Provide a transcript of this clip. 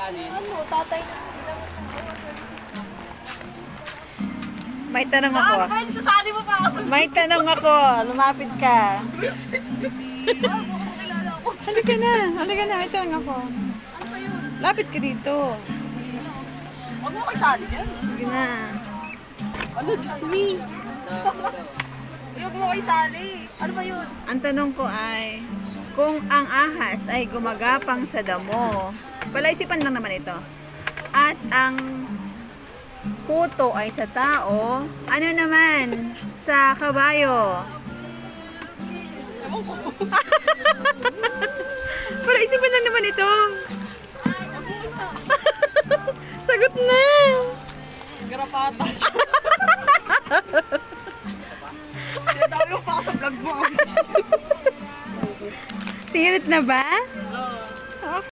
Ano, tatay na sila. May tanong ako. Ben, sasali mo pa ako sa... May tanong ako. Lumapit ka. Kilala ko. Halika na. Halika na. May tanong ako. Ano ba yun? Lapit ka dito. Huwag mo kayo sali dyan. Sige na. Ano, Diyos me. Huwag mo kayo sali. Ano ba yun? Ang tanong ko ay, kung ang ahas ay gumagapang sa damo, palaisipan lang naman ito, at ang kuto ay sa tao, ano naman sa kabayo? Palaisipan lang naman ito. Sagot na! Garapata. Sinadami mo pa ako sa vlog mo. Singirit na ba?